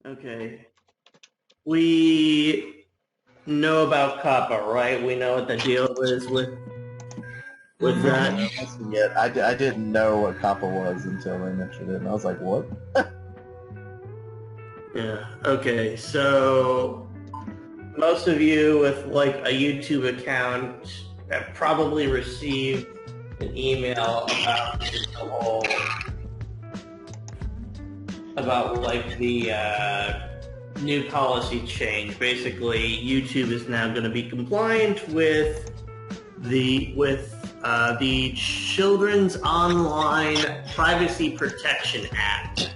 Okay. We know about Kappa, right? We know what the deal is with that. Yet I didn't know what Kappa was until they mentioned it, and I was like, what? Yeah. Okay. So most of you with like a YouTube account have probably received an email about the whole like the new policy change. Basically, YouTube is now going to be compliant with the Children's Online Privacy Protection Act.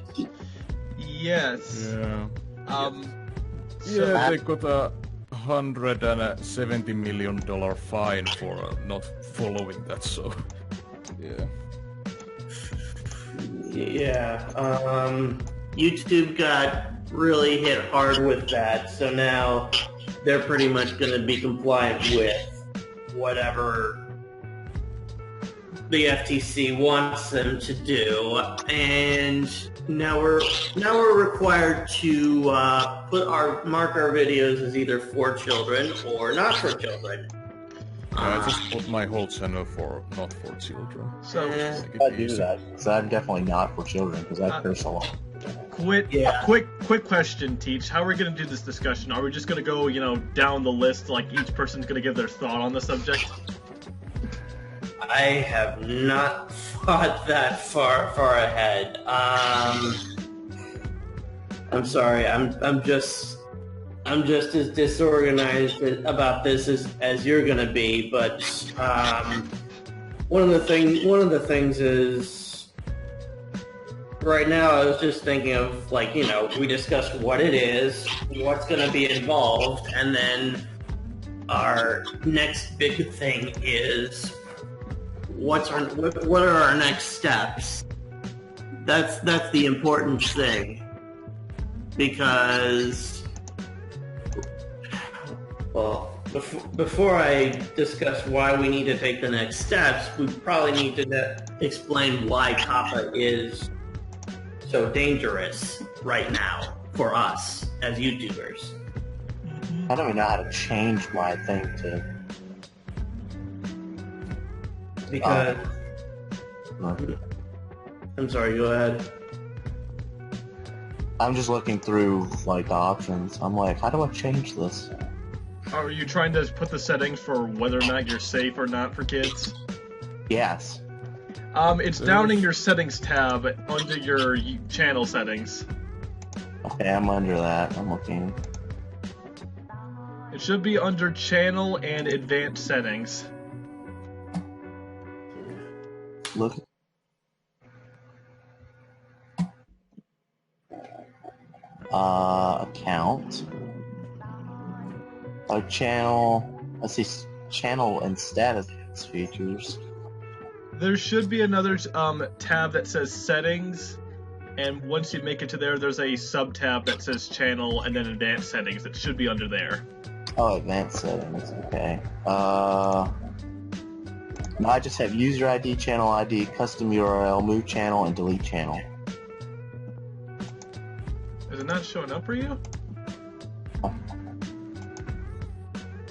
Yes. Yeah. So They got a $170 million fine for not following that. So, yeah. Yeah. YouTube got really hit hard with that, so now they're pretty much going to be compliant with whatever the FTC wants them to do, and now we're required to mark our videos as either for children or not for children. I just put my whole channel for not for children. So I do that, so I'm definitely not for children because I curse a lot. quick question, Teach. How are we going to do this discussion? Are we just going to go, down the list, like each person's going to give their thought on the subject? I have not thought that far ahead. I'm sorry. I'm just as disorganized about this as you're gonna be. But one of the things is right now I was just thinking of we discussed what it is, what's gonna be involved, and then our next big thing is what are our next steps? That's the important thing, because before I discuss why we need to take the next steps, we probably need to explain why Kappa is so dangerous right now for us as YouTubers. I don't even know how to change my thing to. Because I'm sorry, go ahead. I'm just looking through the options. I'm like, how do I change this? Are you trying to put the settings for whether or not you're safe or not for kids? Yes. It's down in your settings tab under your channel settings. Okay, I'm under that. I'm looking. It should be under channel and advanced settings. Look. Account. Channel. Let's see. Channel and status features. There should be another tab that says settings, and once you make it to there, there's a sub-tab that says channel and then advanced settings. It should be under there. Oh, advanced settings. Okay. No, I just have user ID, channel ID, custom URL, move channel, and delete channel. Is it not showing up for you?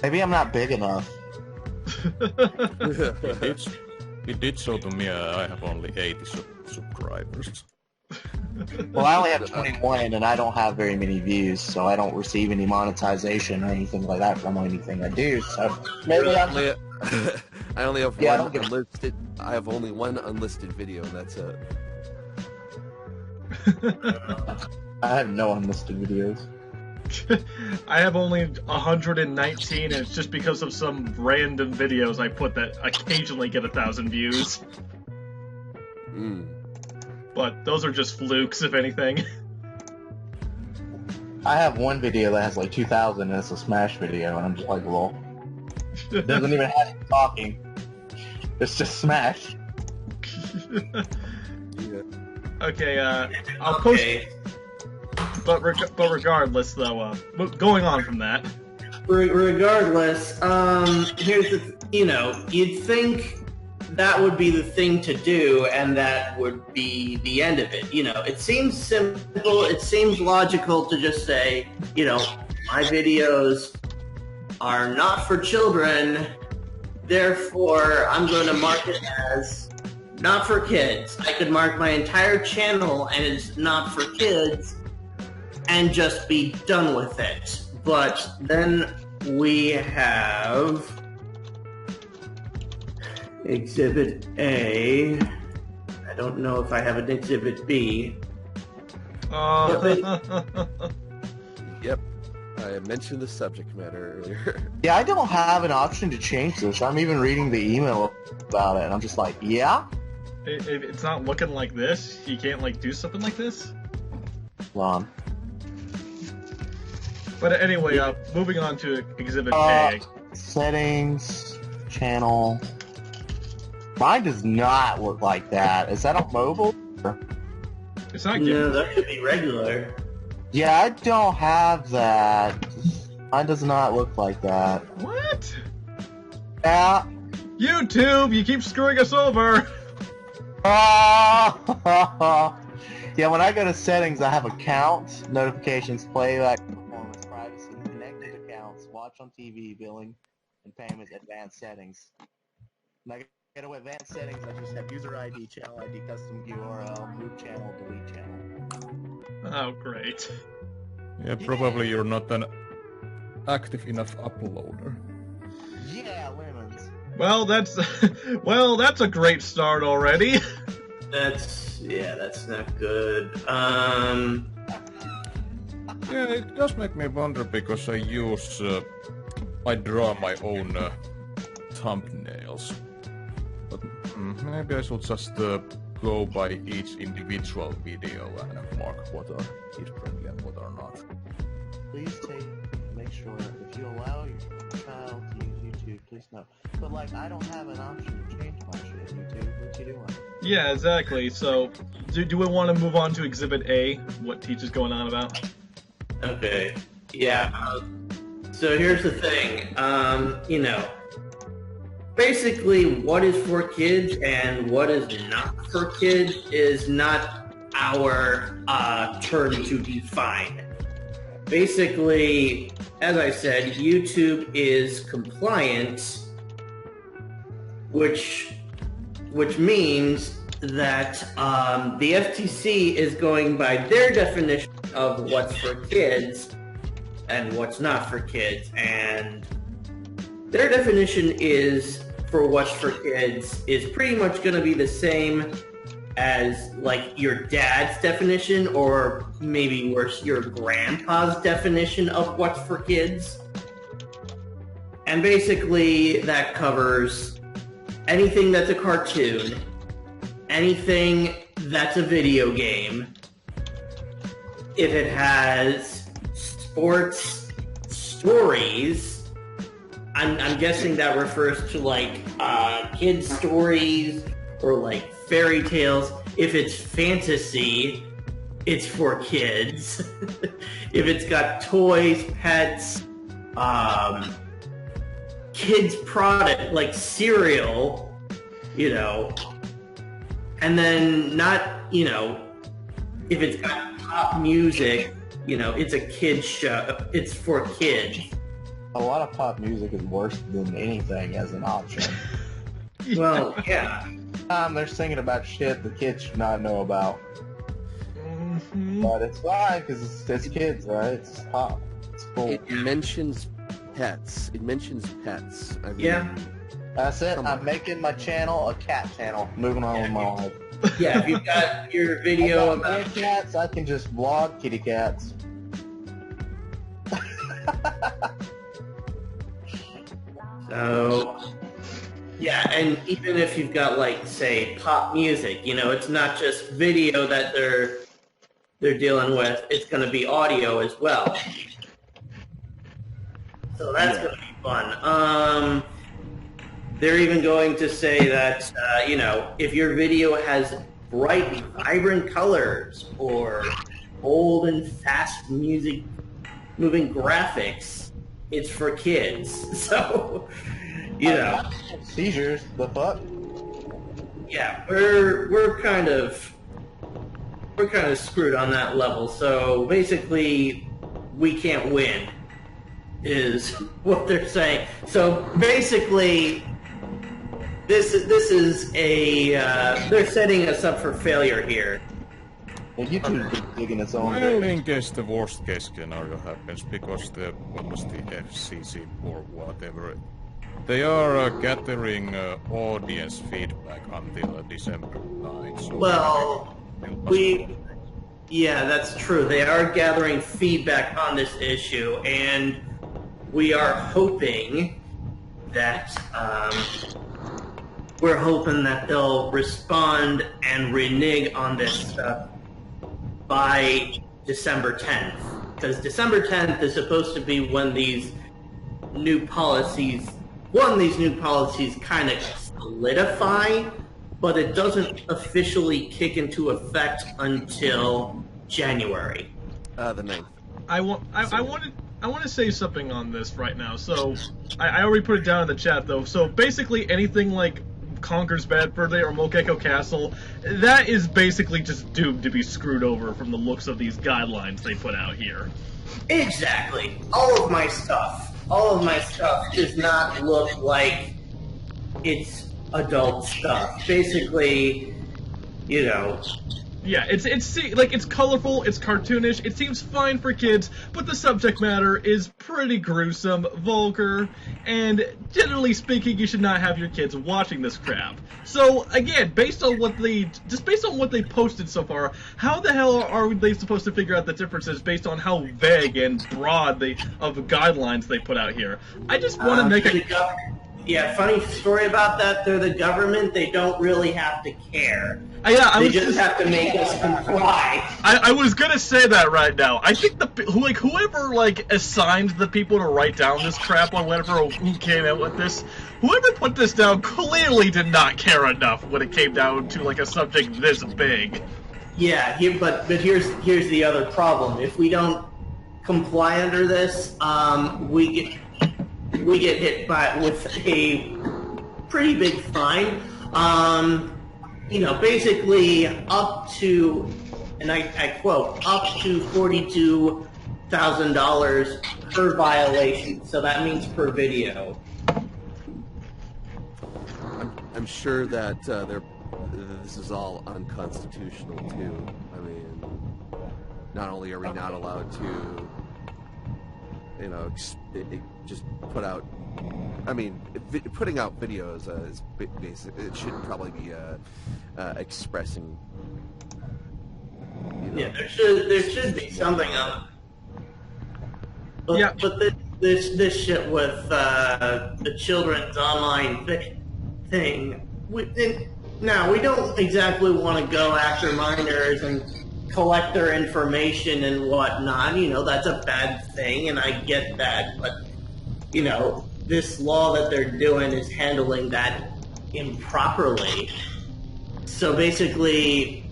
Maybe I'm not big enough. It did show to me I have only 80 subscribers. Well, I only have 21, and I don't have very many views, so I don't receive any monetization or anything like that from anything I do. So maybe I'm. I only have Yeah, one unlisted. I have only one unlisted video, and that's it. I have no unlisted videos. I have only 119, and it's just because of some random videos I put that occasionally get 1,000 views. But those are just flukes, if anything. I have one video that has 2,000, and it's a Smash video, and I'm just like, lol. It doesn't even have any talking. It's just Smash. Okay, I'll post. But regardless, though, going on from that. Regardless, here's the you'd think that would be the thing to do, and that would be the end of it. You know, it seems simple, it seems logical to just say, you know, my videos are not for children, therefore I'm going to mark it as not for kids. I could mark my entire channel as not for kids and just be done with it. But then we have Exhibit A. I don't know if I have an Exhibit B. Yep. I mentioned the subject matter earlier. Yeah, I don't have an option to change this. I'm even reading the email about it, and I'm just like, yeah? It's not looking like this? You can't, like, do something like this? Hold on. But anyway, moving on to Exhibit A. Settings, channel. Mine does not look like that. Is that on mobile? It's not No, that could be regular. Yeah, I don't have that. Mine does not look like that. What? Yeah. YouTube, you keep screwing us over! Yeah, when I go to settings, I have accounts, notifications, playback, performance, privacy, connected accounts, watch on TV, billing, and payments, advanced settings. When I go to advanced settings, I just have user ID, channel ID, custom URL, move channel, delete channel. Oh, great. Yeah, probably you're not an active enough uploader. Yeah, lemons. Well, that's a great start already. That's not good. Yeah, it does make me wonder because I draw my own thumbnails. But maybe I should just go by each individual video and mark what are kid-friendly and what are not. Please make sure if you allow your child to use YouTube, please no. But like, I don't have an option to change my shit, YouTube. What you doing? Yeah, exactly. So, do we want to move on to Exhibit A? What Teach is going on about? Okay. Yeah. So here's the thing. You know, basically what is for kids and what is not for kids is not our turn to define. Basically, as I said, YouTube is compliant, which means that the FTC is going by their definition of what's for kids and what's not for kids, and their definition is for what's for kids is pretty much going to be the same as like your dad's definition, or maybe worse, your grandpa's definition of what's for kids. And basically that covers anything that's a cartoon, anything that's a video game, if it has sports stories, I'm guessing that refers to like kids stories or like fairy tales. If it's fantasy, it's for kids. If it's got toys, pets, kids product like cereal, you know, and then not, you know, if it's got pop music, you know, it's a kid's show, it's for kids. A lot of pop music is worse than anything as an option. Well, yeah. They're singing about shit the kids should not know about. Mm-hmm. But it's fine, because it's kids, right? It's pop. It's cool. It mentions pets. It mentions pets. I mean, Yeah. That's it. Come I'm on. making my channel a cat channel. Moving on with my life. Yeah, if you've got your video I got about... kitty cats, I can just vlog kitty cats. So, yeah, and even if you've got like, say, pop music, you know, it's not just video that they're dealing with, it's going to be audio as well. So that's going to be fun. They're even going to say that, you know, if your video has bright, vibrant colors or bold and fast music moving graphics, it's for kids. So, you know. Seizures, the fuck? Yeah, we're kind of screwed on that level. So basically, we can't win, is what they're saying. So basically, this is a they're setting us up for failure here. Well, YouTube is digging its own Well, grave. in case the worst case scenario happens, because what was the FCC or whatever, they are gathering audience feedback until December 9th. So Well, yeah, that's true. They are gathering feedback on this issue, and we are hoping that they'll respond and renege on this stuff by December 10th, because December 10th is supposed to be when these new policies kind of solidify, but it doesn't officially kick into effect until January. The 9th. I want to say something on this right now. So I already put it down in the chat though. So basically anything like Conker's Bad Fur Day or Mokeko Castle, that is basically just doomed to be screwed over from the looks of these guidelines they put out here. Exactly. All of my stuff does not look like it's adult stuff. Basically, you know. Yeah, it's colorful, it's cartoonish, it seems fine for kids, but the subject matter is pretty gruesome, vulgar, and generally speaking, you should not have your kids watching this crap. So again, based on what they posted so far, how the hell are they supposed to figure out the differences based on how vague and broad of guidelines they put out here? I just want to make a... Yeah, funny story about that. They're the government. They don't really have to care. They just have to make us comply. I was gonna say that right now. I think whoever assigned the people to write down this crap on who came out with this, whoever put this down clearly did not care enough when it came down to a subject this big. Yeah, but here's the other problem. If we don't comply under this, we get hit with a pretty big fine. Basically up to, and I quote, up to $42,000 per violation. So that means per video. I'm sure that this is all unconstitutional too. I mean, not only are we not allowed to, just put out. I mean, putting out videos is basic. It should probably be expressing. Yeah, there should be something on it. But this shit with the children's online thing. Now we don't exactly want to go after minors and collect their information and whatnot. That's a bad thing, and I get that. But this law that they're doing is handling that improperly. So basically,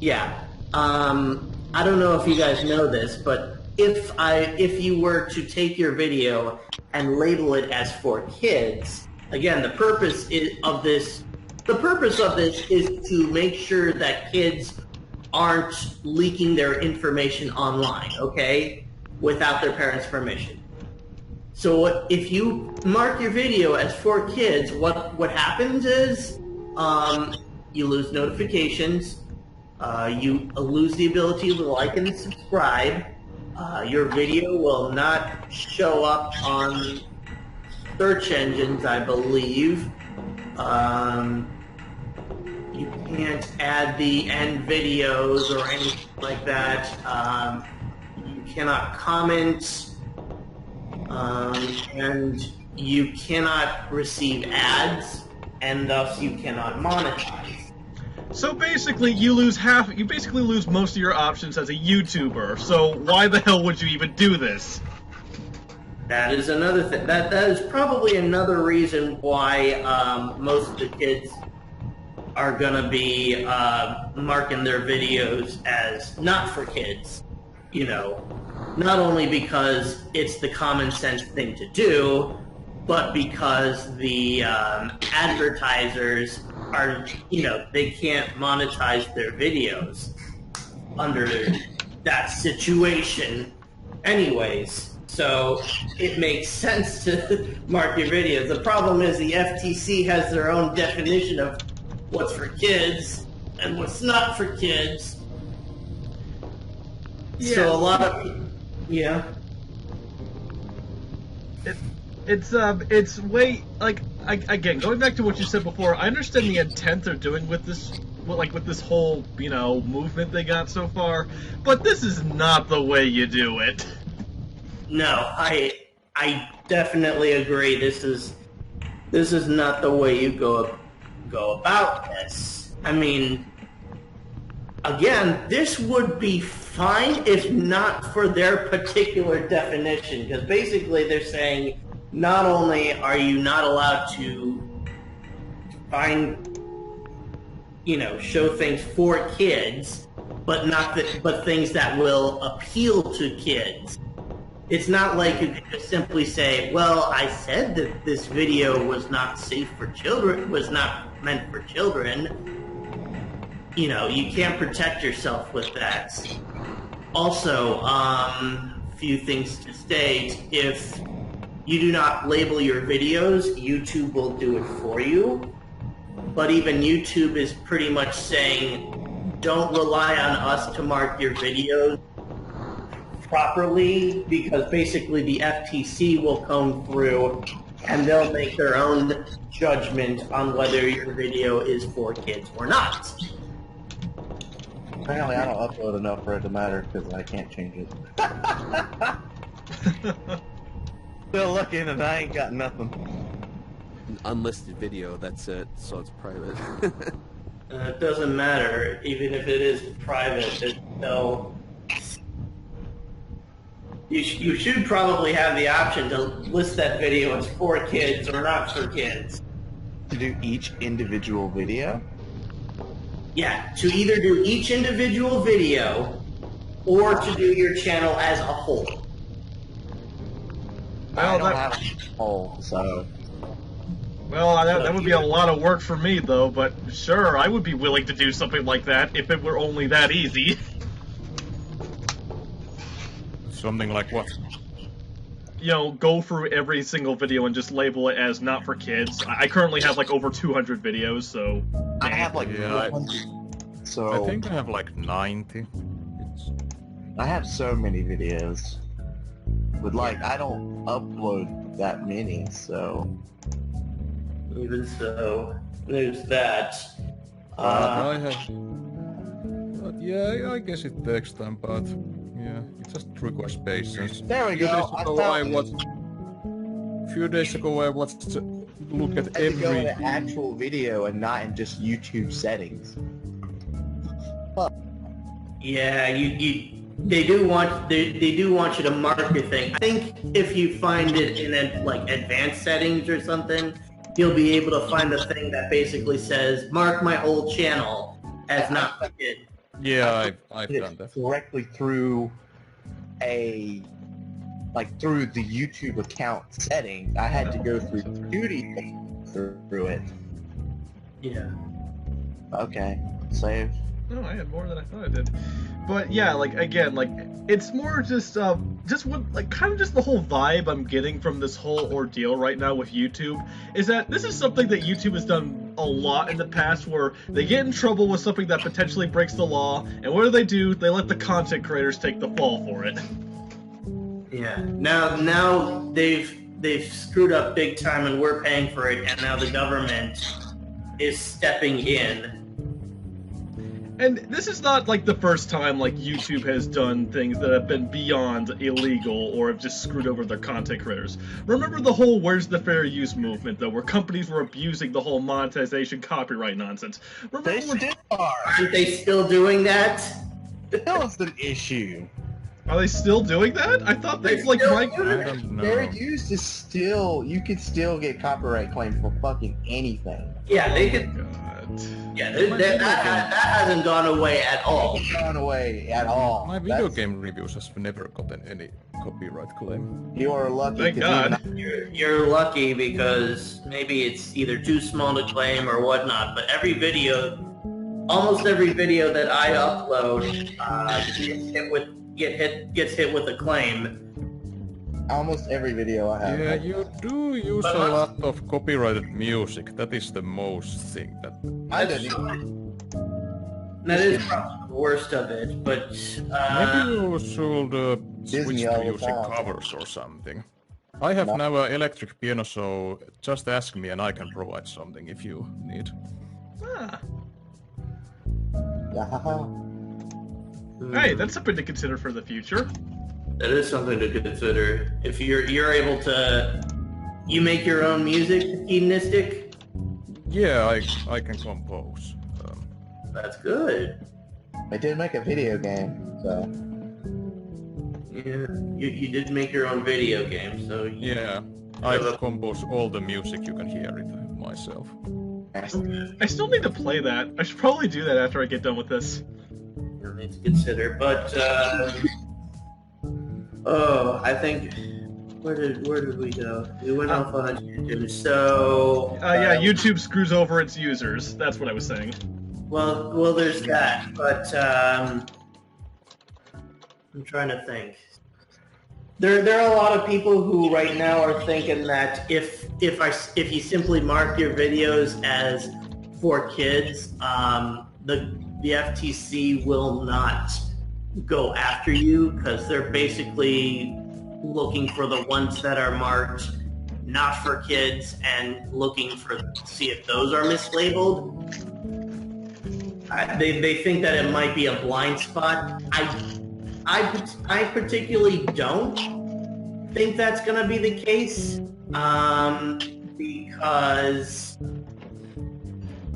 yeah. I don't know if you guys know this, but if you were to take your video and label it as for kids, again, the purpose of this is to make sure that kids aren't leaking their information online, okay, without their parents' permission. So if you mark your video as for kids, what happens is you lose notifications, you lose the ability to like and subscribe, your video will not show up on search engines, I believe. You can't add the end videos or anything like that. You cannot comment. And you cannot receive ads, and thus you cannot monetize. So basically, you lose most of your options as a YouTuber. So why the hell would you even do this? That is another thing. That is probably another reason why most of the kids are gonna be marking their videos as not for kids. Not only because it's the common sense thing to do, but because the advertisers are, they can't monetize their videos under that situation anyways. So it makes sense to mark your videos. The problem is the FTC has their own definition of what's for kids and what's not for kids. Yeah. So a lot of, yeah. It's way, like, again, going back to what you said before, I understand the intent they're doing with this, with this whole, movement they got so far, but this is not the way you do it. No, I definitely agree. This is not the way you go about this. I mean, again, this would be fine if not for their particular definition, because basically they're saying not only are you not allowed to show things for kids, but things that will appeal to kids. It's not like you can just simply say, well, I said that this video was not safe for children, was not meant for children. You can't protect yourself with that. Also, few things to state: if you do not label your videos, YouTube will do it for you. But even YouTube is pretty much saying, don't rely on us to mark your videos properly, because basically the FTC will come through and they'll make their own judgment on whether your video is for kids or not. Apparently I don't upload enough for it to matter because I can't change it. Still looking and I ain't got nothing. An unlisted video, that's it, so it's private. It doesn't matter, even if it is private, there's no... You should probably have the option to list that video as for kids or not for kids. To do each individual video? Yeah, to either do each individual video or to do your channel as a whole. I don't have a whole, so... Well, that would be a lot of work for me, though, but sure, I would be willing to do something like that if it were only that easy. Something like what? Go through every single video and just label it as not for kids. I currently have, over 200 videos, so... I have, 100, so... I think I have, 90. I have so many videos. But, I don't upload that many, so... Even so, there's that. I have... But yeah, I guess it takes time, but... Yeah, it just requires patience. There we go. A few days ago I watched look at every... go into actual video and not in just YouTube settings. Yeah, they do want you to mark your thing. I think if you find it in advanced settings or something, you'll be able to find the thing that basically says mark my whole channel as not for kids. Yeah, I've done that. Directly through through the YouTube account setting. I had to go through duty through it. Yeah. Okay. Save. No, I had more than I thought I did. But yeah, again, it's more just what, kind of just the whole vibe I'm getting from this whole ordeal right now with YouTube is that this is something that YouTube has done a lot in the past, where they get in trouble with something that potentially breaks the law, and what do? They let the content creators take the fall for it. Yeah. Now they've screwed up big time, and we're paying for it, and now the government is stepping in. And this is not the first time YouTube has done things that have been beyond illegal or have just screwed over their content creators. Remember the whole "Where's the Fair Use" movement, though, where companies were abusing the whole monetization copyright nonsense. They still are. Aren't they still doing that? Still is an issue. Are they still doing that? I thought they They're like still Mike. doing I don't know. There used to still, you could still get copyright claims for fucking anything. Yeah, they Oh could. my god. Yeah, that hasn't gone away at all. It's not away at all. My video game reviews has never gotten any copyright claim. You are lucky. Thank 'cause God. even You're lucky because maybe it's either too small to claim or whatnot. But every video, almost every video that I upload, gets hit with a claim. almost every video I have. Yeah, you do use a lot of copyrighted music. That is the most thing that... I don't even. That is probably the worst of it, but Maybe you should switch Disney to all the using time. covers or something. I have now an electric piano, so just ask me and I can provide something if you need. Ah. Yeah. Hey, that's something to consider for the future. that is something to consider. If you're able to, you make your own music, hedonistic. Yeah, I can compose. That's good. I did make a video game, so. Yeah, you did make your own video game, so Yeah, I compose all the music, you can hear it myself. I still need to play that. I should probably do that after I get done with this. you'll need to consider. But I think where did we go? We went off on a tangent. So Yeah, YouTube screws over its users. That's what I was saying. well, there's that. But I'm trying to think. There are a lot of people who right now are thinking that if you simply mark your videos as for kids, the FTC will not go after you because they're basically looking for the ones that are marked not for kids and looking for see if those are mislabeled. They think that it might be a blind spot. I particularly don't think that's going to be the case because,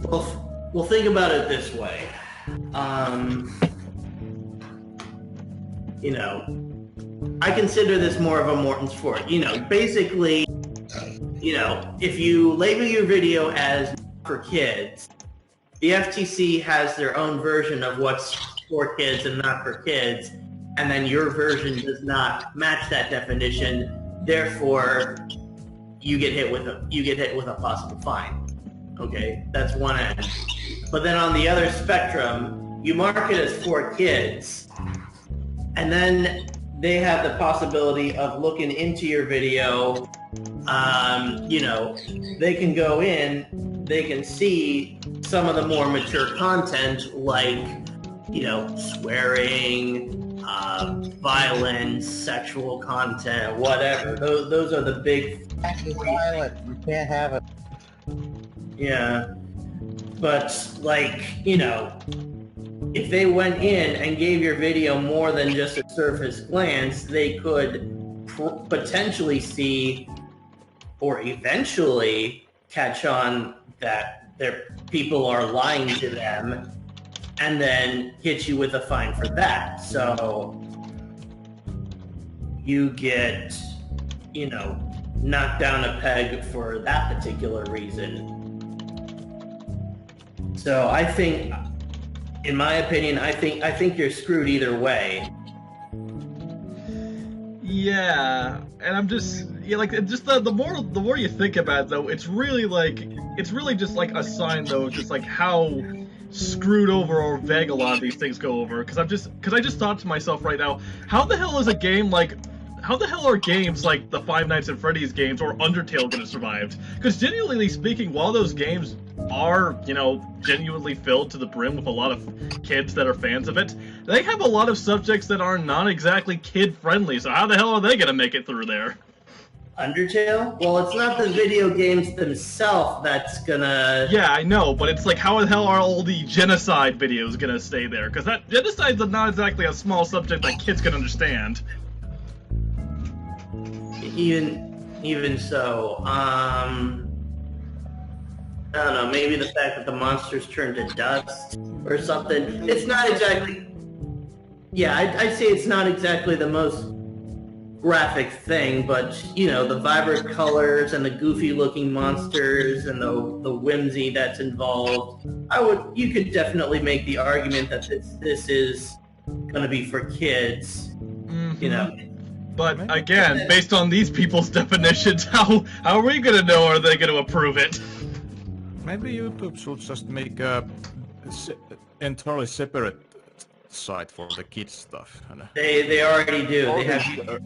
well, think about it this way. I consider this more of a Morton sport. Basically, if you label your video as for kids, the FTC has their own version of what's for kids and not for kids, and then your version does not match that definition. Therefore, you get hit with a possible fine. Okay, that's one end. But then on the other spectrum, you mark it as for kids, and then they have the possibility of looking into your video. They can go in, they can see some of the more mature content, like swearing, violence, sexual content, whatever. Those are the big. It's violent. You can't have it. Yeah, but if they went in and gave your video more than just a surface glance, they could potentially see or eventually catch on that their people are lying to them and then hit you with a fine for that. So you get, knocked down a peg for that particular reason. So I think, in my opinion, I think you're screwed either way. Yeah, and I'm just the more you think about it, though, it's really just like a sign, though, just like how screwed over or vague a lot of these things go over. Because I just thought to myself right now, how the hell are games like the Five Nights at Freddy's games or Undertale gonna survive? Because genuinely speaking, while those games are, genuinely filled to the brim with a lot of kids that are fans of it, they have a lot of subjects that are not exactly kid-friendly, so how the hell are they gonna make it through there? Undertale? Well, it's not the video games themselves that's gonna... Yeah, I know, but it's like, how the hell are all the genocide videos gonna stay there? Because that genocide's not exactly a small subject that kids can understand. Even so, I don't know, maybe the fact that the monsters turn to dust or something. It's not exactly... yeah, I'd say it's not exactly the most graphic thing, but you know, the vibrant colors and the goofy looking monsters and the whimsy that's involved, you could definitely make the argument that this is gonna be for kids. You know. But again, based on these people's definitions, how are we gonna know? Are they gonna approve it? Maybe YouTube should just make a entirely separate site for the kids stuff. They already do.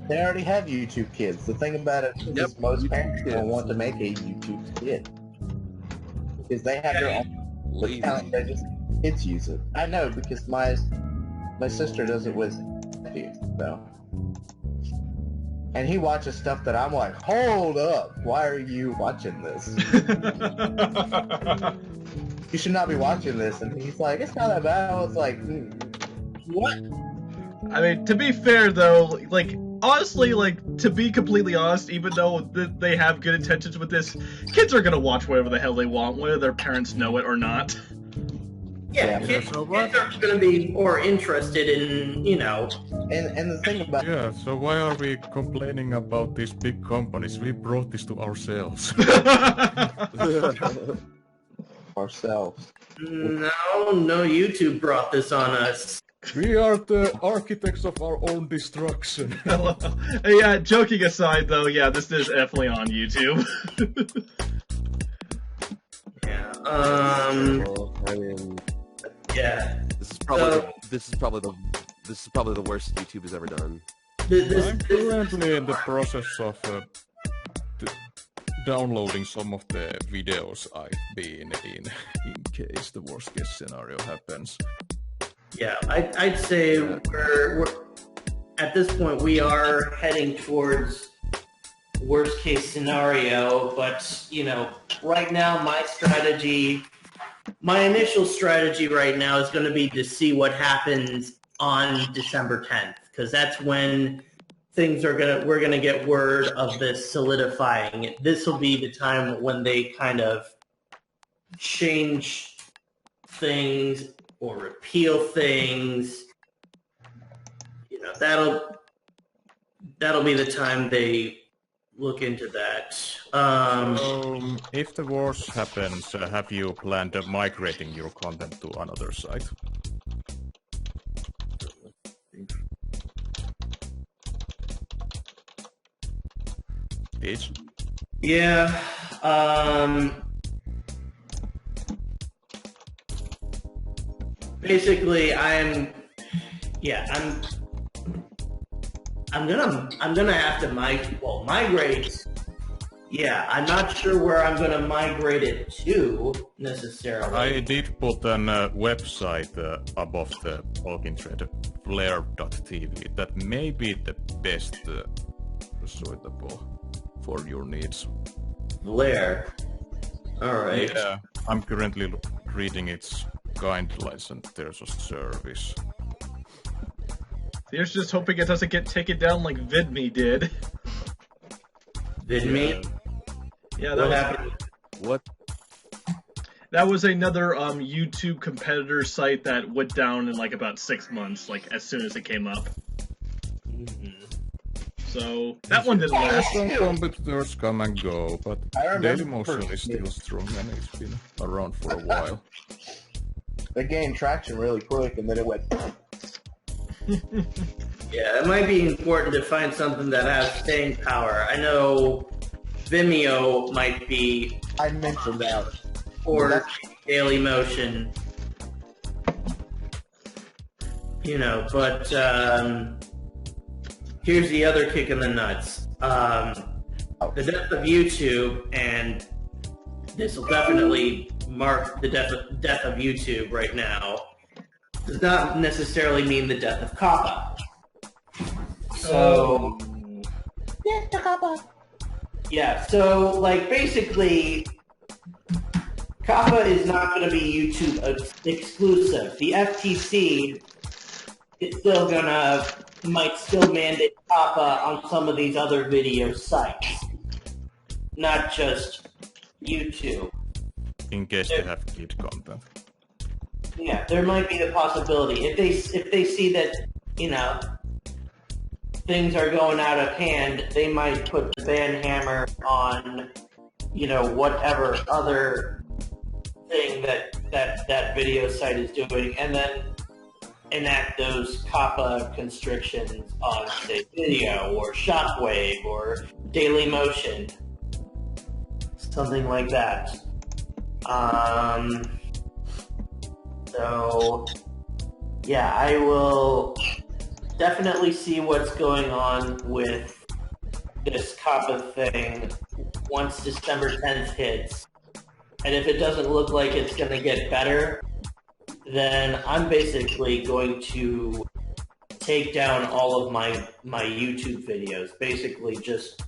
They already have YouTube Kids. The thing about it is most parents don't want to make a YouTube Kid because they have their own account. They just kids use it. I know because my sister does it with nephews, so. And he watches stuff that I'm like, hold up, why are you watching this? You should not be watching this. And he's like, it's not that bad. I was like, what? I mean, to be fair though, like, honestly, like, to be completely honest, even though they have good intentions with this, kids are gonna watch whatever the hell they want, whether their parents know it or not. Yeah, kids are going to be more interested in, you know. And the thing about so why are we complaining about these big companies? We brought this to ourselves. ourselves. No, YouTube brought this on us. We are the architects of our own destruction. Yeah, joking aside though, yeah, this is definitely on YouTube. Yeah. I mean, yeah. this is probably the worst YouTube has ever done. I'm currently in the process of downloading some of the videos I've been in case the worst case scenario happens. Yeah, I'd say we're at this point we are heading towards worst case scenario, but you know, right now my initial strategy right now is going to be to see what happens on December 10th, because that's when we're gonna get word of this solidifying. This will be the time when they kind of change things or repeal things. You know, that'll be the time they look into that. If the worst happens, have you planned migrating your content to another site? Peach? Yeah. Basically, I'm gonna have to migrate. Yeah, I'm not sure where I'm gonna migrate it to necessarily. I did put an website above the login thread, flare.tv. That may be the best suitable for your needs. Flare. Alright. Yeah, I'm currently reading its guidelines and there's a service. Here's just hoping it doesn't get taken down like VidMe did. VidMe? Yeah, that What was happened? What? That was another YouTube competitor site that went down in like about 6 months, like as soon as it came up. So that one didn't last. Some competitors come and go, but Dailymotion is still strong and it's been around for a while. They gained traction really quick and then it went. Yeah, it might be important to find something that has staying power. I know Vimeo might be. I mentioned that. Or Dailymotion. You know, but here's the other kick in the nuts. The death of YouTube, and this will definitely mark the death of YouTube right now, does not necessarily mean the death of Kappa. So, death to Kappa. Yeah, so, like, basically, Kappa is not going to be YouTube exclusive. The FTC is still might still mandate Kappa on some of these other video sites, not just YouTube. In case they have kid content. Yeah, there might be the possibility if they see that you know, things are going out of hand, they might put the ban hammer on, you know, whatever other thing that video site is doing, and then enact those COPPA constrictions on, say, video or Shockwave or Dailymotion, something like that. So, yeah, I will definitely see what's going on with this COPPA thing once December 10th hits. And if it doesn't look like it's going to get better, then I'm basically going to take down all of my YouTube videos. Basically just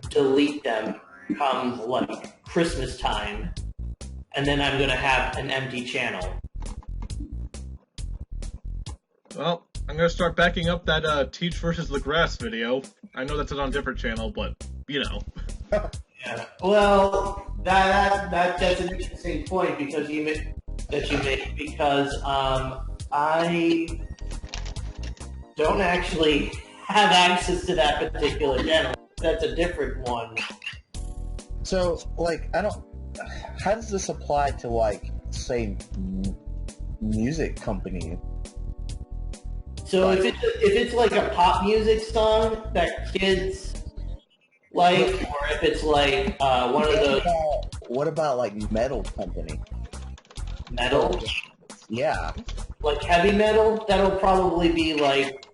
delete them come, like, Christmas time. And then I'm going to have an empty channel. Well, I'm going to start backing up that Teach versus the Grass video. I know that's on a different channel, but, you know. Yeah. Well, that's an interesting point because you make, because I don't actually have access to that particular channel. That's a different one. So, like, how does this apply to, like, say, music company? So if it's like a pop music song that kids like, or if it's like one of those. What about like metal company? Metal? Yeah. Like heavy metal? That'll probably be like.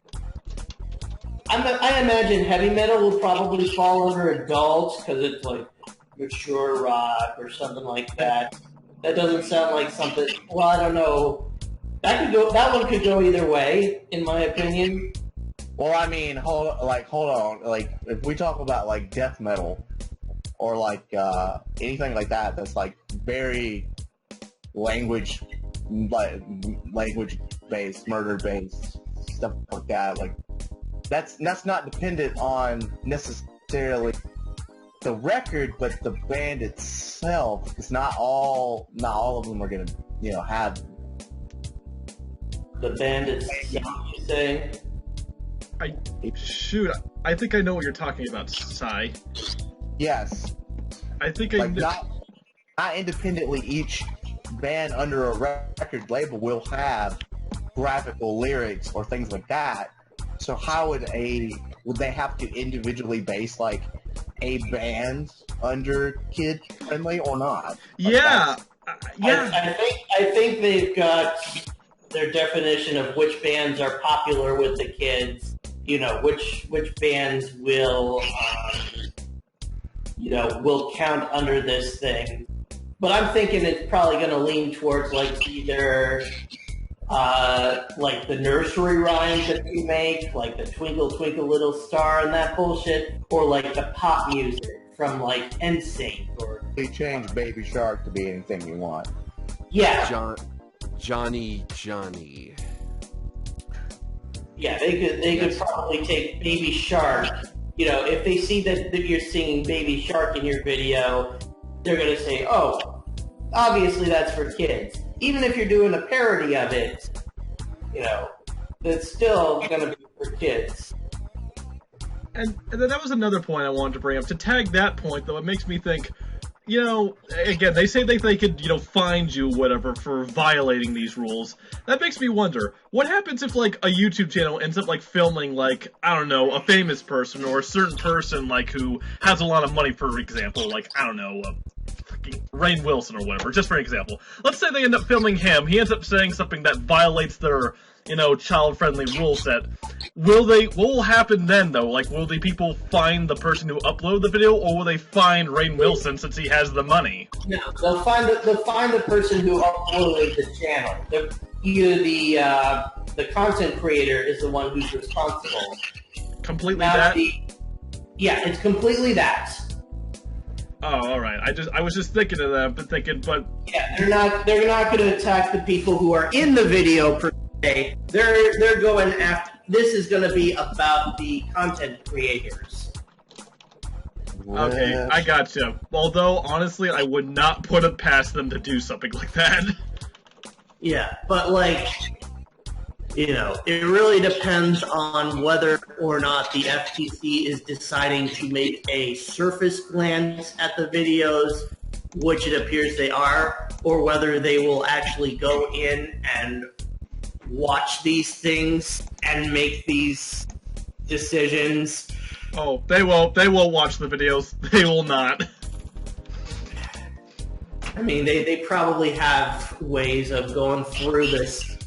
I imagine heavy metal will probably fall under adults because it's like mature rock or something like that. That doesn't sound like something. Well, I don't know. That one could go either way, in my opinion. Well, I mean, hold on. Like, if we talk about like death metal or like anything like that, that's like very language based, murder based stuff like that. Like, that's not dependent on necessarily the record, but the band itself. Because not all of them are gonna, you know, have. The band itself, you say? Shoot, I think I know what you're talking about, Sai. Yes. I think like not independently, each band under a record label will have graphical lyrics or things like that. So how would they have to individually base like a band under kid friendly or not? Yeah. Yeah. I think they've got their definition of which bands are popular with the kids, you know, which bands will, you know, will count under this thing. But I'm thinking it's probably going to lean towards, like, either, like, the nursery rhymes that we make, like the Twinkle, Twinkle, Little Star and that bullshit, or, like, the pop music from, like, NSYNC, or... They change Baby Shark to be anything you want. Yeah. Johnny. Yeah, they could probably take Baby Shark. You know, if they see that you're singing Baby Shark in your video, they're going to say, oh, obviously that's for kids. Even if you're doing a parody of it, you know, it's still going to be for kids. And then that was another point I wanted to bring up. To tag that point, though, it makes me think, you know, again, they say they could, you know, find you, whatever, for violating these rules. That makes me wonder, what happens if, like, a YouTube channel ends up, like, filming, like, I don't know, a famous person or a certain person, like, who has a lot of money, for example, like, I don't know, fucking Rainn Wilson or whatever, just for an example. Let's say they end up filming him, he ends up saying something that violates their, you know, child-friendly rule set. What will happen then, though? Like, will the people find the person who uploaded the video, or will they find Rainn Wilson since he has the money? No, they'll find the person who uploaded the channel. The content creator is the one who's responsible. Completely that? Yeah, it's completely that. Oh, all right. I was just thinking of that, but yeah, they're not going to attack the people who are in the video per se. They're going after. This is going to be about the content creators. Okay, I gotcha. Although, honestly, I would not put it past them to do something like that. Yeah, but, like, it really depends on whether or not the FTC is deciding to make a surface glance at the videos, which it appears they are, or whether they will actually go in and watch these things and make these decisions. Oh, they will watch the videos. They will not. I mean, they probably have ways of going through this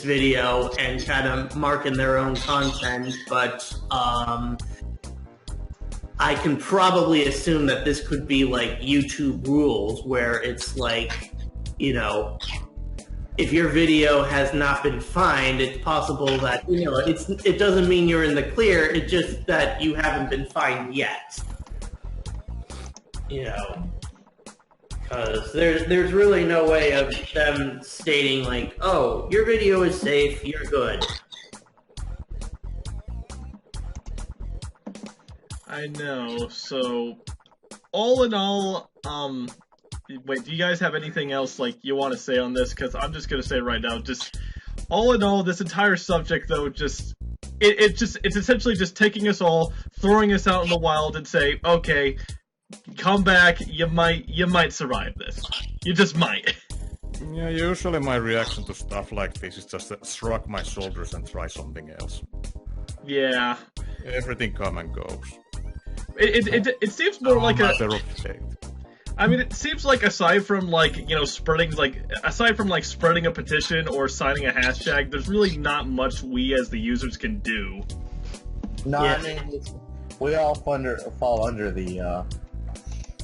video and kind of marking their own content, but I can probably assume that this could be like YouTube rules, where it's like, if your video has not been fined, it's possible that, it doesn't mean you're in the clear, it's just that you haven't been fined yet. Because there's really no way of them stating like, oh, your video is safe, you're good. I know, so all in all, wait, do you guys have anything else like you want to say on this? Because I'm just gonna say right now, just all in all, this entire subject though, it's essentially just taking us all, throwing us out in the wild and say, okay, come back, you might survive this. You just might. Yeah, usually my reaction to stuff like this is just to shrug my shoulders and try something else. Yeah. Everything come and goes. It seems more like a matter of fate. I mean, it seems like aside from spreading a petition or signing a hashtag, there's really not much we as the users can do. No, Yeah. I mean, we all fall under the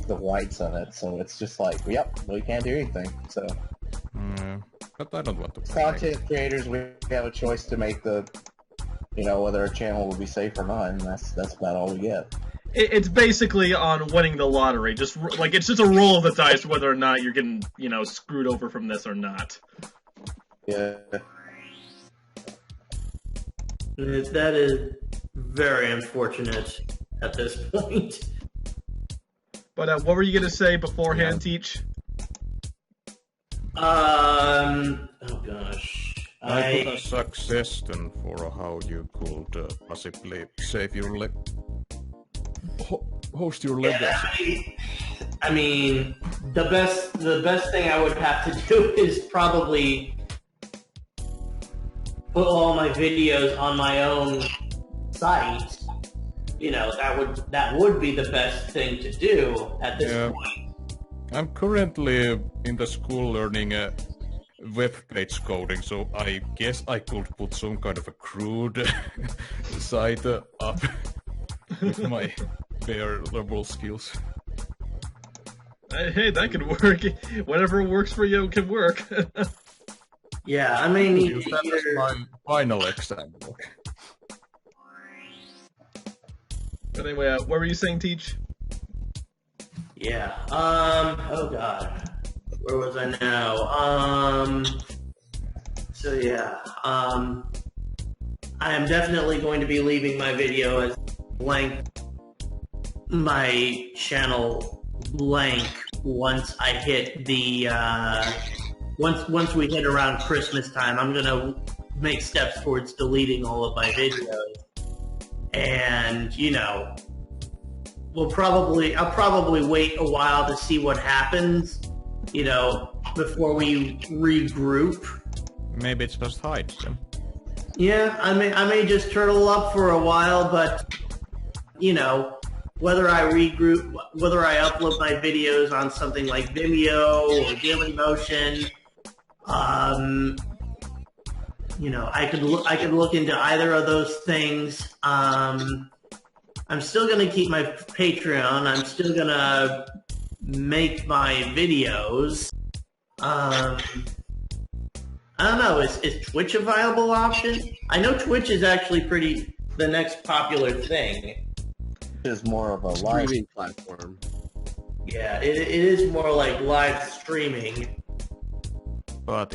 whites of it, so it's just like, yep, we can't do anything. So, But I don't want to. content creators, we have a choice to make whether our channel will be safe or not, and that's about all we get. It's basically on winning the lottery. It's just a roll of the dice whether or not you're getting, screwed over from this or not. Yeah. That is very unfortunate at this point. But what were you gonna say beforehand, Teach? Oh gosh. I got a suggestion for how you could possibly save your host your legacy. I mean, the best thing I would have to do is probably put all my videos on my own site. That would be the best thing to do at this point. I'm currently in the school learning web page coding, so I guess I could put some kind of a crude site up with my bare level skills. Hey, that could work. Whatever works for you can work. Yeah, I may need to That was my final example. But anyway, what were you saying, Teach? Yeah. Oh god. Where was I now? So yeah. I am definitely going to be leaving my video as blank. My channel blank once I hit the once we hit around Christmas time. I'm gonna make steps towards deleting all of my videos, and I'll probably wait a while to see what happens, before we regroup. Maybe it's just hide them. Yeah, I may just turtle up for a while, but whether I regroup, whether I upload my videos on something like Vimeo or Dailymotion, I could look into either of those things. I'm still gonna keep my Patreon. I'm still gonna make my videos. I don't know. Is Twitch a viable option? I know Twitch is actually the next popular thing. It is more of a live Streaming platform. Yeah, it is more like live streaming. But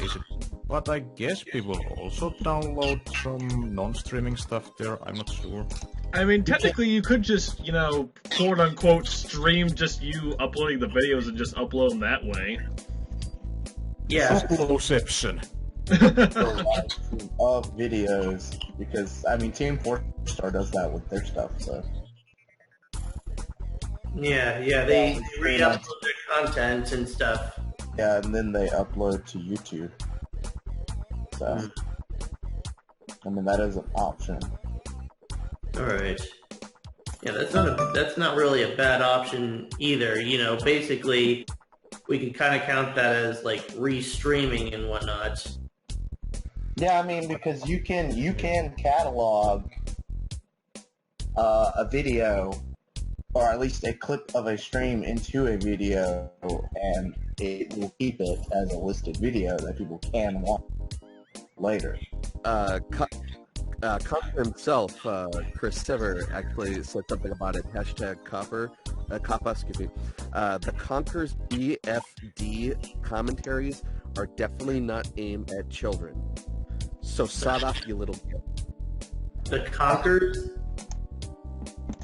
I guess people also download some non-streaming stuff there. I'm not sure. I mean, technically, you could just, quote-unquote, stream just you uploading the videos and just upload them that way. Yeah. Uploadception. live stream of videos because I mean Team 4-Star does that with their stuff. So Yeah, they re-upload their content and stuff. yeah, and then they upload to YouTube. So I mean that is an option. All right. Yeah, that's not really a bad option either. You know, basically, we can kind of count that as like restreaming and whatnot. Yeah, I mean because you can catalog a video or at least a clip of a stream into a video, and it will keep it as a listed video that people can watch later. Copper himself, Chris Sever, actually said something about it. #Kappa, excuse me. The Conker's BFD commentaries are definitely not aimed at children. So sod off, you little. The Conkers?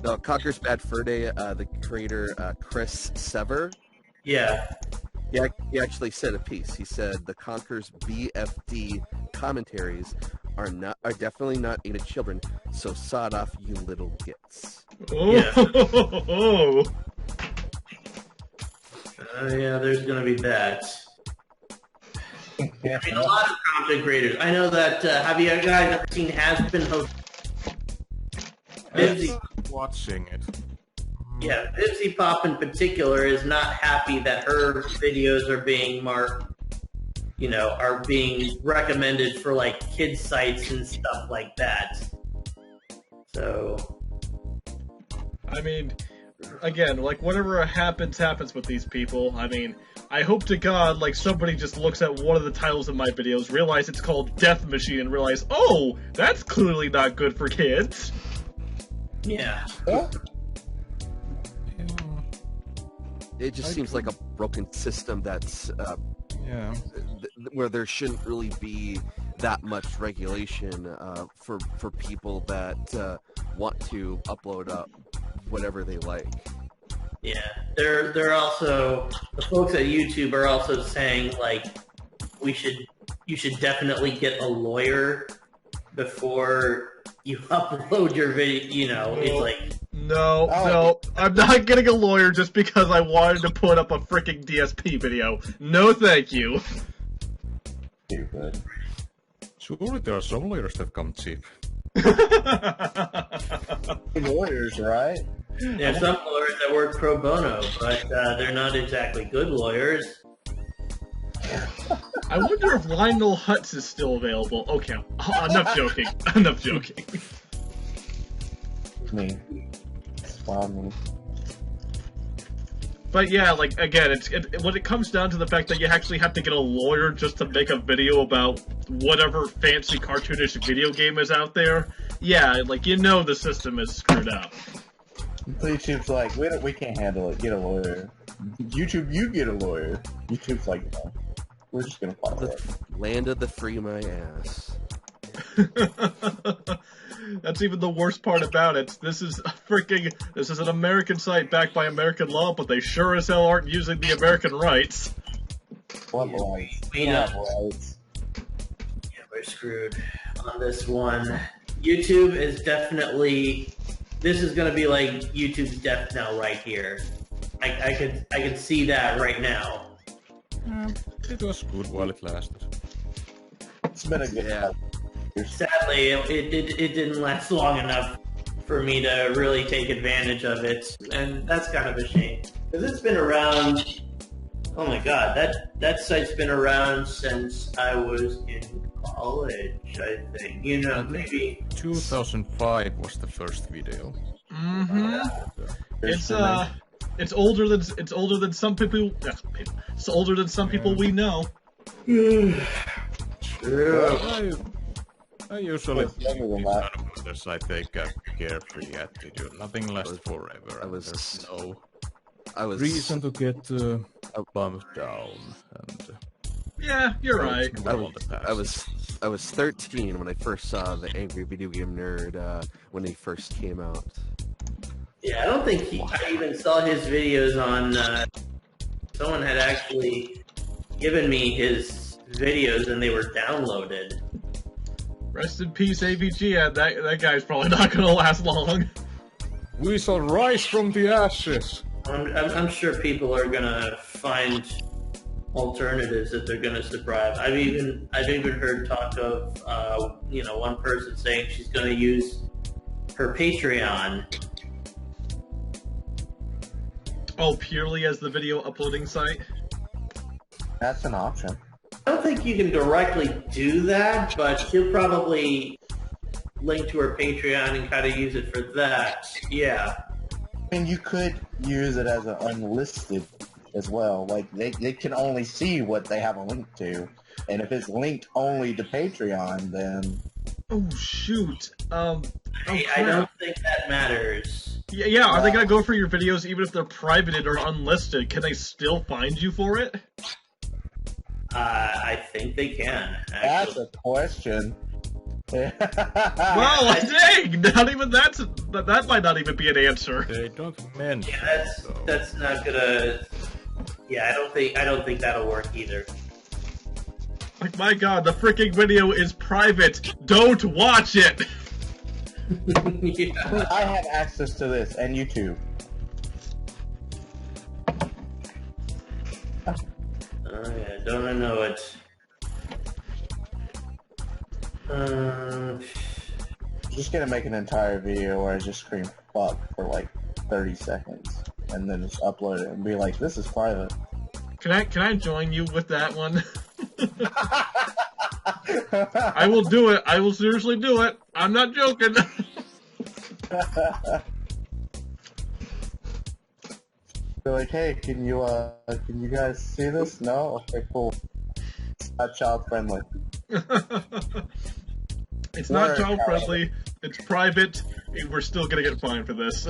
No, Conker's Bad Fur Day, the creator, Chris Sever. Yeah. He actually said a piece. He said the Conker's BFD commentaries are definitely not aimed at children, so sod off, you little gits. Oh. Yeah, there's gonna be that. Yeah. I mean, a lot of content creators. I know that. Have you guys ever seen Has Been Host? Bibsy, Watching it. yeah, Bibsy Pop in particular is not happy that her videos are being marked. You know, are being recommended for like kids sites and stuff like that. So, I mean, again, like whatever happens with these people. I mean, I hope to God, like somebody just looks at one of the titles of my videos, realize it's called Death Machine, and realize, oh, that's clearly not good for kids. yeah. It just seems like a broken system that's Yeah. where there shouldn't really be that much regulation for people that want to upload up whatever they like. Yeah, they're also, the folks at YouTube are also saying like you should definitely get a lawyer before you upload your video. You know, it's like No, I'm not getting a lawyer just because I wanted to put up a freaking DSP video. No, thank you. Stupid. Surely there are some lawyers that come cheap. Lawyers, right? there's some lawyers that work pro bono, but they're not exactly good lawyers. I wonder if Lionel Hutz is still available. Okay, enough joking. Enough joking. Me. It's fun. But yeah, like, again, when it comes down to the fact that you actually have to get a lawyer just to make a video about whatever fancy cartoonish video game is out there, yeah, like, you know the system is screwed up. YouTube's like, we can't handle it, get a lawyer. YouTube, you get a lawyer. YouTube's like, no, we're just gonna follow it. Land of the free my ass. That's even the worst part about it. This is an American site backed by American law, but they sure as hell aren't using the American rights. What rights? We know. Rights. Yeah, we're screwed on this one. YouTube is definitely. This is going to be like YouTube's death knell right here. I could see that right now. It was good while it lasted. It's been a good time. Sadly, it didn't last long enough for me to really take advantage of it, and that's kind of a shame because it's been around. Oh my God, that site's been around since I was in college. I think, you know, maybe 2005 was the first video. Mm-hmm. It's older than some people. It's older than some people we know. I usually It's younger than that. others, I take a carefree attitude. Nothing lasts forever. I was- There's no I was reason to get bummed down. And Yeah, you're right. I was 13 when I first saw the Angry Video Game Nerd when he first came out. Yeah, I don't think I even saw his videos on. Someone had actually given me his videos and they were downloaded. Rest in peace, AVG. That guy's probably not gonna last long. We shall rise from the ashes. I'm sure people are gonna find alternatives that they're gonna survive. I've even heard talk of one person saying she's gonna use her Patreon. Oh, purely as the video uploading site? That's an option. I don't think you can directly do that, but she'll probably link to her Patreon and kind of use it for that. Yeah. I mean, you could use it as an unlisted as well. Like, they can only see what they have a link to. And if it's linked only to Patreon, then... Oh, shoot. I don't think that matters. Yeah, are they gonna go for your videos even if they're privated or unlisted? Can they still find you for it? I think they can, actually. That's a question. Well, dang! Not even that might not even be an answer. They don't mention. Yeah, that's not gonna. Yeah, I don't think that'll work either. Like, my god, the freaking video is private. Don't watch it. Yeah. I have access to this and YouTube. Oh yeah, don't I know it? Just gonna make an entire video where I just scream fuck for like 30 seconds and then just upload it and be like, this is private. Can I join you with that one? I will do it. I will seriously do it. I'm not joking. They're like, hey, can you guys see this? No? Okay, cool. It's not child friendly. It's not child friendly. It's private. We're still gonna get fined for this.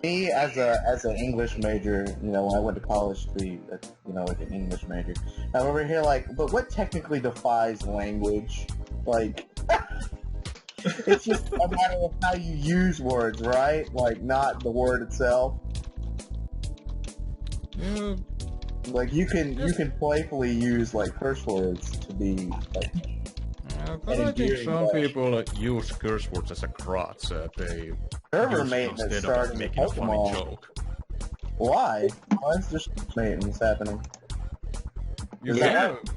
Me as an English major, when I went to college to be, like an English major, I'm over here like, but what technically defies language? Like, it's just a matter of how you use words, right? Like, not the word itself. Yeah. Like, you can playfully use like curse words to be like. But I think some people use curse words as a crutch. They Server use it maintenance instead of started making a funny Pokemon. joke. Why? Why is there maintenance happening? You Is can, that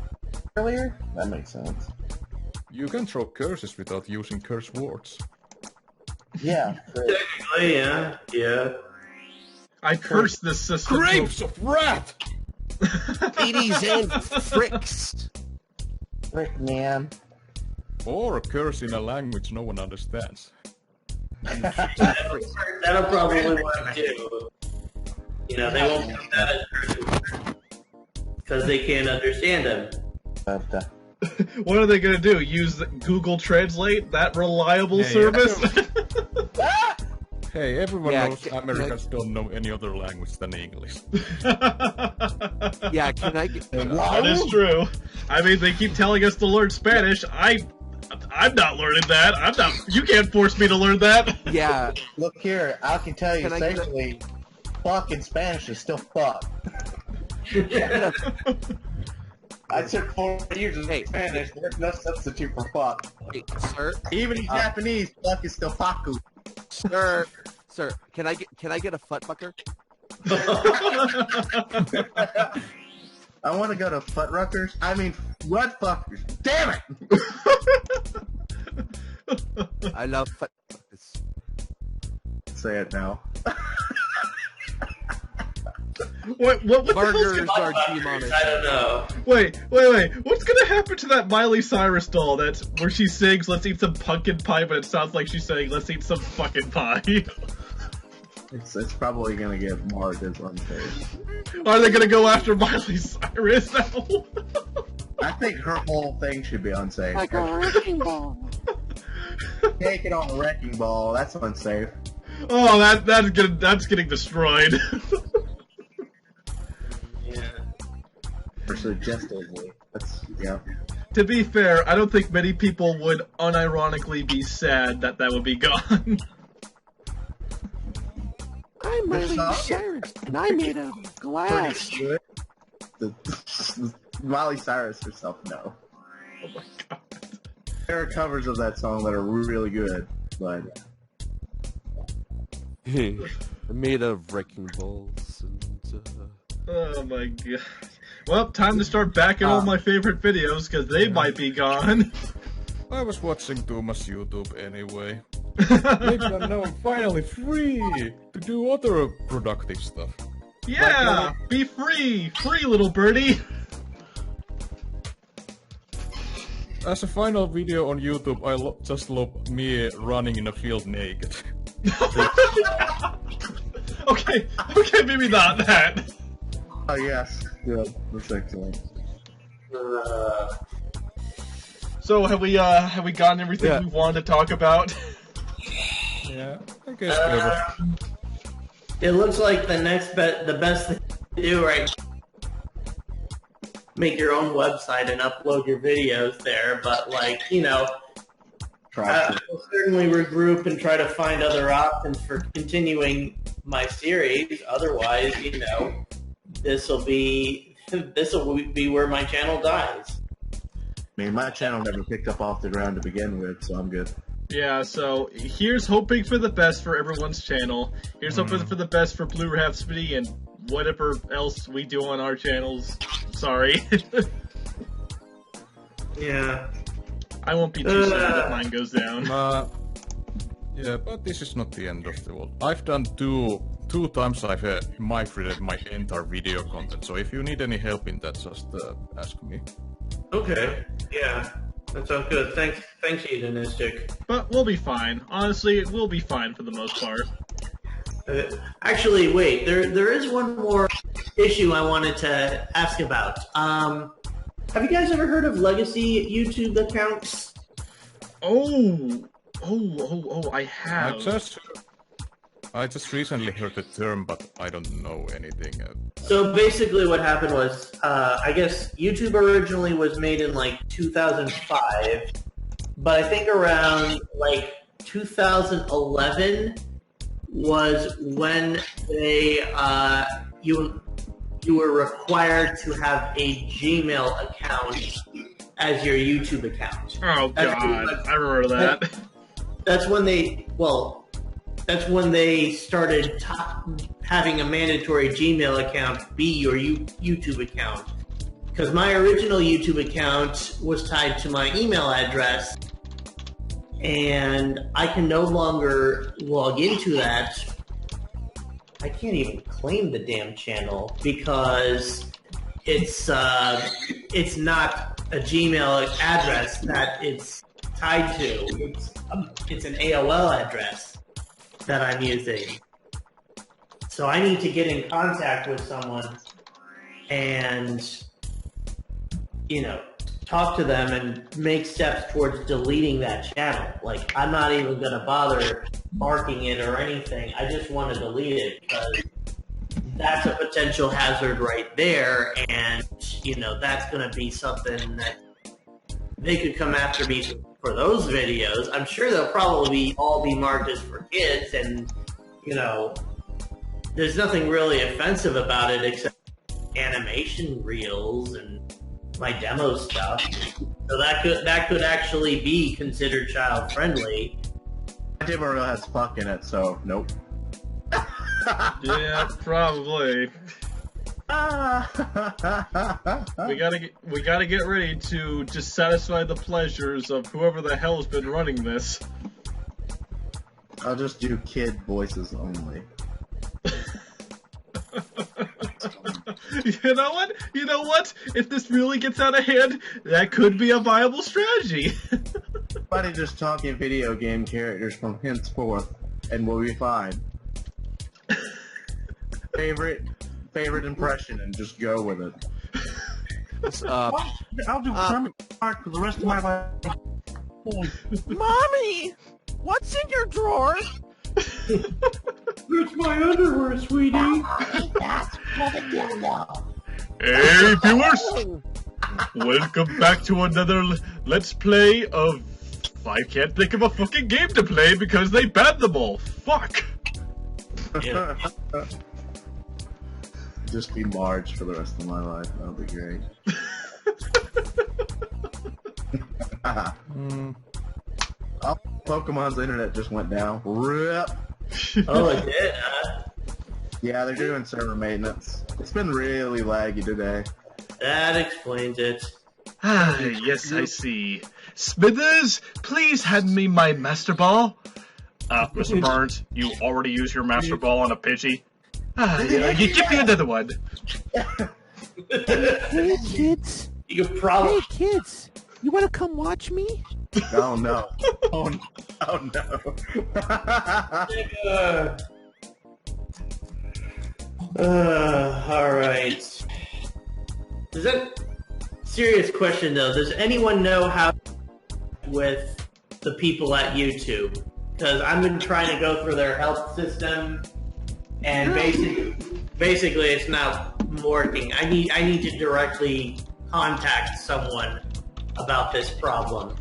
earlier? That makes sense. you can throw curses without using curse words. Yeah. Sure. Technically, yeah. I curse this system. Grapes of wrath! Ladies and fricks. Frick, man. Or a curse in a language no one understands. That'll probably work too. They won't put that as curses because they can't understand them. But, What are they gonna do? Use Google Translate? That reliable service? Hey, everyone Yeah, knows Americans don't know any other language than English. Yeah, can I get... That is true. I mean, they keep telling us to learn Spanish. I'm not learning that. You can't force me to learn that. Yeah. look here, I can tell you Can I get safely, fuck in Spanish is still fuck. I took 4 years of Spanish. There's no substitute for fuck. Hey, sir? Even in Japanese, fuck is still faku. Sir, can I get a futtfucker? I want to go to Futtruckers. I mean, what fuckers? Damn it! I love futtfuckers. Say it now. What the hell's Burgers gonna... are demonetized. I don't know. Wait. What's gonna happen to that Miley Cyrus doll where she sings, let's eat some pumpkin pie, but it sounds like she's saying, let's eat some fucking pie? It's probably gonna get marked as unsafe. Are they gonna go after Miley Cyrus now? I think her whole thing should be unsafe. Like a wrecking ball. Take it on a wrecking ball. That's unsafe. Oh, that's getting destroyed. Yeah. Or suggestively. That's, yeah. To be fair, I don't think many people would unironically be sad that would be gone. I'm Miley not- Cyrus, and I made of glass. Pretty good. Miley Cyrus herself, no. Oh my god. There are covers of that song that are really good, but Made of wrecking balls and Oh my god. Well, time to start backing all my favorite videos, because they might be gone. I was watching too much YouTube anyway. Maybe now I'm finally free to do other productive stuff. Yeah! Be free! Free, little birdie! As a final video on YouTube, I just love me running in a field naked. Okay, maybe not that. oh yes, good, that's excellent. So have we gotten everything we wanted to talk about? Yeah, I guess we It looks like the best thing to do right now, make your own website and upload your videos there, but like, you know, I'll certainly regroup and try to find other options for continuing my series. Otherwise, you know, this will be where my channel dies. I mean, my channel never picked up off the ground to begin with, so I'm good. Yeah, so here's hoping for the best for everyone's channel. Here's hoping for the best for Blue Rhapsody and whatever else we do on our channels. Sorry. Yeah. I won't be too sad if mine goes down. yeah, but this is not the end of the world. I've done two times I've migrated my entire video content, so if you need any help in that, just ask me. Okay. Yeah. That sounds good. Thanks, Hedonistic. But we'll be fine. Honestly, we'll be fine for the most part. Actually, wait. There is one more issue I wanted to ask about. Have you guys ever heard of legacy YouTube accounts? Oh, I have. I just recently heard the term, but I don't know anything. So basically what happened was, I guess YouTube originally was made in like 2005, but I think around like 2011 was when they, you were required to have a Gmail account as your YouTube account. Oh god, I remember that. That's when they started having a mandatory Gmail account be your YouTube account. Because my original YouTube account was tied to my email address, and I can no longer log into that. I can't even claim the damn channel because it's not a Gmail address that it's tied to. It's an AOL address that I'm using. So I need to get in contact with someone and, you know, talk to them and make steps towards deleting that channel. Like, I'm not even going to bother marking it or anything. I just want to delete it because that's a potential hazard right there, and, you know, that's going to be something that they could come after me for those videos. I'm sure they'll probably all be marked as for kids, and, you know, there's nothing really offensive about it except animation reels and my demo stuff. So that could actually be considered child friendly. My demo reel has fuck in it, so nope. Yeah, probably. We gotta get ready to just satisfy the pleasures of whoever the hell's been running this. I'll just do kid voices only. You know what? If this really gets out of hand, that could be a viable strategy. Somebody just talking video game characters from henceforth, and we'll be fine. Favorite impression, and just go with it. I'll do Kermit Clark for the rest of my life. Mommy, what's in your drawer? It's my underwear, sweetie. Hey viewers, welcome back to another Let's Play of I can't think of a fucking game to play because they banned them all. Fuck. Yeah. Just be Marge for the rest of my life. That'll be great. Oh, Pokemon's internet just went down. Rip. Oh, it did, huh? Yeah, they're doing server maintenance. It's been really laggy today. That explains it. Ah, yes, I see. Smithers, please hand me my Master Ball. Mr. Burns, you already used your Master Ball on a Pidgey. You give me another one. Hey, kids. You could probably... Hey, kids. You want to come watch me? Oh no. Oh no. Alright. Is that... Serious question, though. Does anyone know how with the people at YouTube? Because I've been trying to go through their health system, and basically it's not working. I need to directly contact someone about this problem.